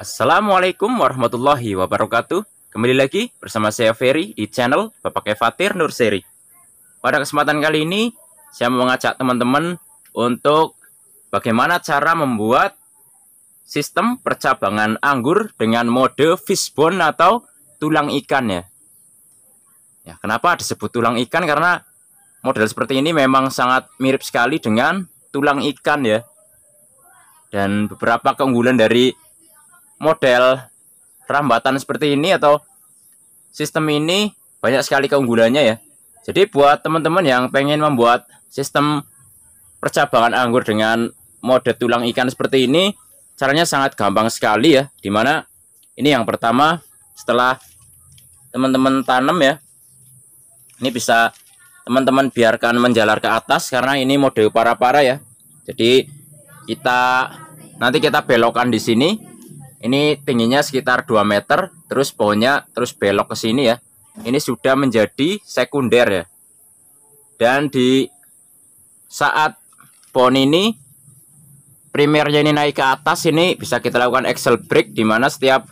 Assalamualaikum warahmatullahi wabarakatuh. Kembali lagi bersama saya Ferry di channel Bapak Evatir Nurseri. Pada kesempatan kali ini, saya mau mengajak teman-teman untuk bagaimana cara membuat sistem percabangan anggur dengan mode fishbone atau tulang ikan ya. Kenapa disebut tulang ikan? Karena model seperti ini memang sangat mirip sekali dengan tulang ikan ya. Dan beberapa keunggulan dari model rambatan seperti ini atau sistem ini banyak sekali keunggulannya ya. Jadi buat teman-teman yang pengen membuat sistem percabangan anggur dengan mode tulang ikan seperti ini, caranya sangat gampang sekali ya. Dimana ini yang pertama, setelah teman-teman tanam ya, ini bisa teman-teman biarkan menjalar ke atas karena ini mode para-para ya. Jadi nanti kita belokkan di sini. Ini tingginya sekitar 2 meter, terus pohonnya terus belok ke sini ya. Ini sudah menjadi sekunder ya. Dan di saat pohon ini primernya ini naik ke atas, ini bisa kita lakukan axle break, di mana setiap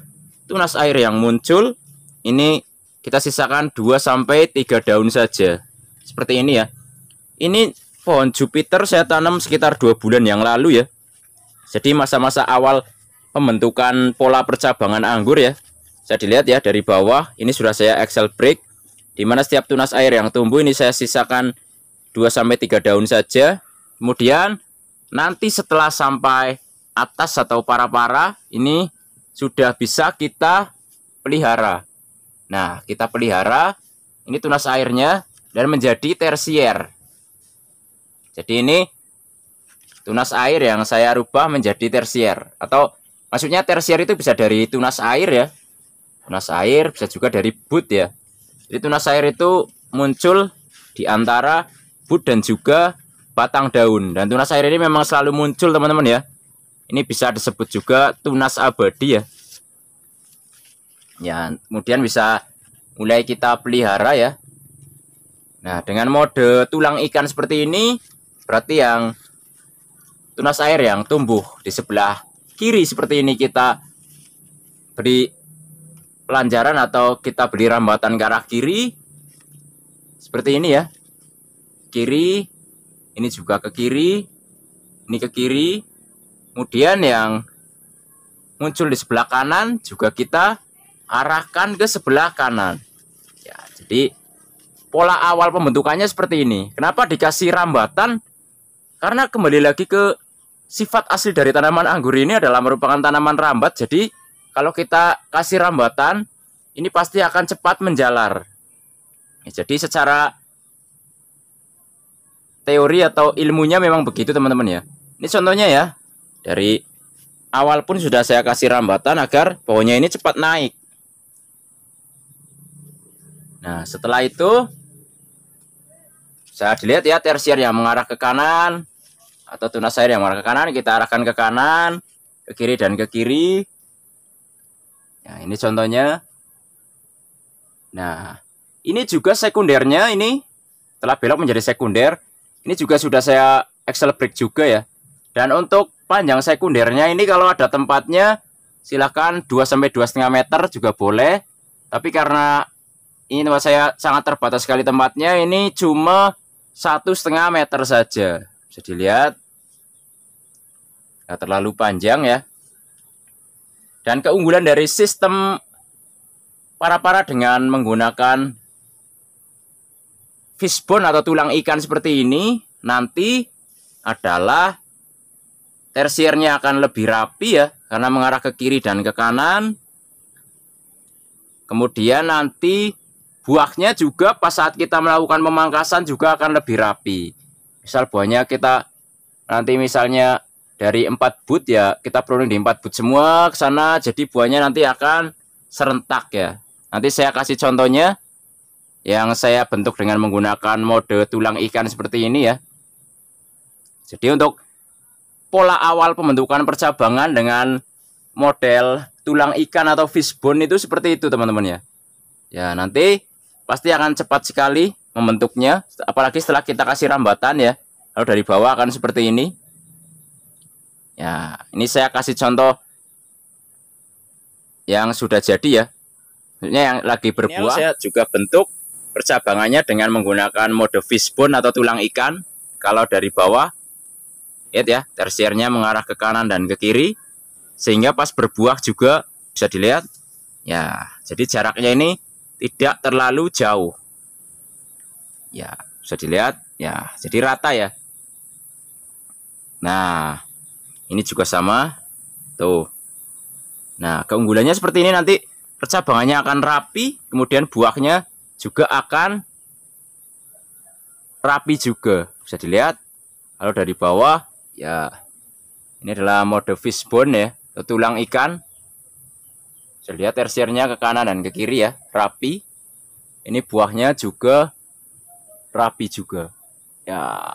tunas air yang muncul ini kita sisakan 2-3 daun saja. Seperti ini ya. Ini pohon Jupiter saya tanam sekitar 2 bulan yang lalu ya. Jadi masa-masa awal pembentukan pola percabangan anggur ya. Saya dilihat ya dari bawah, ini sudah saya axle break, di mana setiap tunas air yang tumbuh ini saya sisakan 2-3 daun saja. Kemudian nanti setelah sampai atas atau para-para, ini sudah bisa kita pelihara. Nah, kita pelihara ini tunas airnya dan menjadi tersier. Jadi ini tunas air yang saya rubah menjadi tersier, atau maksudnya tersier itu bisa dari tunas air ya. Tunas air bisa juga dari bud ya. Jadi tunas air itu muncul di antara bud dan juga batang daun. Dan tunas air ini memang selalu muncul teman-teman ya. Ini bisa disebut juga tunas abadi ya. Kemudian bisa mulai kita pelihara ya. Nah, dengan mode tulang ikan seperti ini, berarti yang tunas air yang tumbuh di sebelah kiri seperti ini kita beri pelanjaran atau kita beri rambatan ke arah kiri seperti ini ya. Kiri, ini juga ke kiri, ini ke kiri. Kemudian yang muncul di sebelah kanan juga kita arahkan ke sebelah kanan ya. Jadi pola awal pembentukannya seperti ini. Kenapa dikasih rambatan? Karena kembali lagi ke sifat asli dari tanaman anggur ini adalah merupakan tanaman rambat. Jadi kalau kita kasih rambatan, ini pasti akan cepat menjalar. Jadi secara teori atau ilmunya memang begitu teman-teman ya. Ini contohnya ya. Dari awal pun sudah saya kasih rambatan agar pohonnya ini cepat naik. Nah, setelah itu saya dilihat ya, tersier yang mengarah ke kanan atau tunas air yang mengarah ke kanan, kita arahkan ke kanan, ke kiri dan ke kiri. Nah, ini contohnya. Nah, ini juga sekundernya, ini telah belok menjadi sekunder. Ini juga sudah saya axle break juga ya. Dan untuk panjang sekundernya ini kalau ada tempatnya silahkan 2-2,5 meter juga boleh. Tapi karena ini tempat saya sangat terbatas sekali tempatnya, ini cuma 1,5 meter saja. Bisa dilihat, nggak terlalu panjang ya. Dan keunggulan dari sistem para-para dengan menggunakan fishbone atau tulang ikan seperti ini nanti adalah tersiernya akan lebih rapi ya, karena mengarah ke kiri dan ke kanan. Kemudian nanti buahnya juga pas saat kita melakukan pemangkasan juga akan lebih rapi. Misal buahnya kita nanti misalnya dari 4 bud ya, kita pruning di 4 bud semua ke sana, jadi buahnya nanti akan serentak ya. Nanti saya kasih contohnya yang saya bentuk dengan menggunakan mode tulang ikan seperti ini ya. Jadi untuk pola awal pembentukan percabangan dengan model tulang ikan atau fishbone itu seperti itu teman-teman ya. Ya, nanti pasti akan cepat sekali membentuknya, apalagi setelah kita kasih rambatan ya. Lalu dari bawah akan seperti ini. Ya, ini saya kasih contoh yang sudah jadi ya. Maksudnya yang lagi berbuah. Saya juga bentuk percabangannya dengan menggunakan mode fishbone atau tulang ikan. Kalau dari bawah, lihat ya, tersiernya mengarah ke kanan dan ke kiri, sehingga pas berbuah juga bisa dilihat. Ya, jadi jaraknya ini tidak terlalu jauh. Ya, bisa dilihat. Ya, jadi rata ya. Nah, ini juga sama. Tuh. Nah, keunggulannya seperti ini, nanti percabangannya akan rapi, kemudian buahnya juga akan rapi juga. Bisa dilihat kalau dari bawah ya, ini adalah mode fishbone ya, atau tulang ikan. Bisa lihat tersiernya ke kanan dan ke kiri ya, rapi. Ini buahnya juga rapi juga. Ya.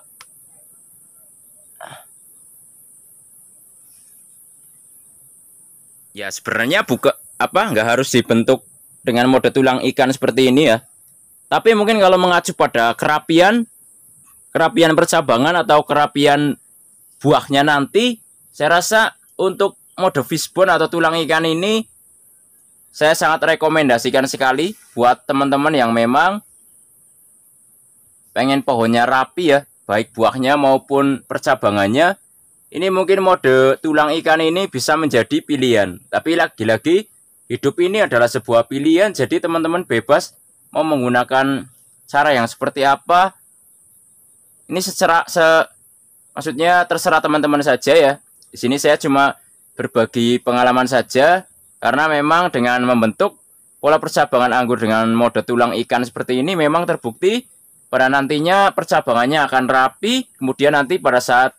Ya sebenarnya nggak harus dibentuk dengan mode tulang ikan seperti ini ya. Tapi mungkin kalau mengacu pada kerapian percabangan atau kerapian buahnya nanti, saya rasa untuk mode fishbone atau tulang ikan ini saya sangat rekomendasikan sekali buat teman-teman yang memang pengen pohonnya rapi ya, baik buahnya maupun percabangannya. Ini mungkin mode tulang ikan ini bisa menjadi pilihan. Tapi lagi-lagi hidup ini adalah sebuah pilihan, jadi teman-teman bebas mau menggunakan cara yang seperti apa. Ini maksudnya terserah teman-teman saja ya. Di sini saya cuma berbagi pengalaman saja, karena memang dengan membentuk pola percabangan anggur dengan mode tulang ikan seperti ini memang terbukti pada nantinya percabangannya akan rapi, kemudian nanti pada saat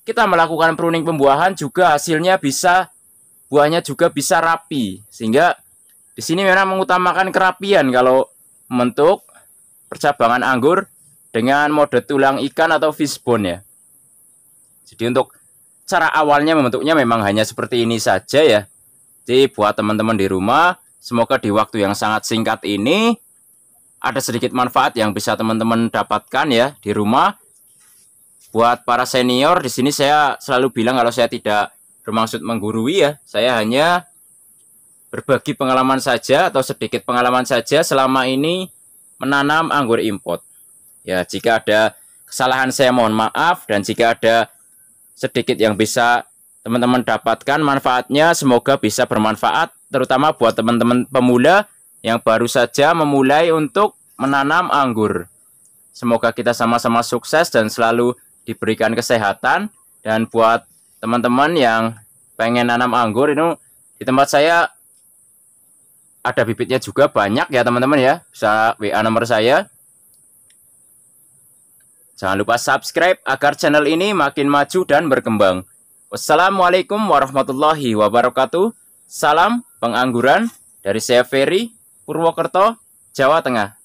kita melakukan pruning pembuahan juga hasilnya buahnya juga bisa rapi. Sehingga di sini memang mengutamakan kerapian kalau membentuk percabangan anggur dengan mode tulang ikan atau fishbone ya. Jadi untuk cara awalnya membentuknya memang hanya seperti ini saja ya. Jadi buat teman-teman di rumah, semoga di waktu yang sangat singkat ini ada sedikit manfaat yang bisa teman-teman dapatkan ya di rumah. Buat para senior, di sini saya selalu bilang kalau saya tidak bermaksud menggurui ya. Saya hanya berbagi pengalaman saja atau sedikit pengalaman saja selama ini menanam anggur import. Ya, jika ada kesalahan saya mohon maaf, dan jika ada sedikit yang bisa teman-teman dapatkan manfaatnya, semoga bisa bermanfaat terutama buat teman-teman pemula yang baru saja memulai untuk menanam anggur. Semoga kita sama-sama sukses dan selalu diberikan kesehatan. Dan buat teman-teman yang pengen nanam anggur, ini di tempat saya ada bibitnya juga banyak ya teman-teman ya. Bisa WA nomor saya. Jangan lupa subscribe agar channel ini makin maju dan berkembang. Wassalamualaikum warahmatullahi wabarakatuh. Salam pengangguran dari saya Ferry, Purwokerto, Jawa Tengah.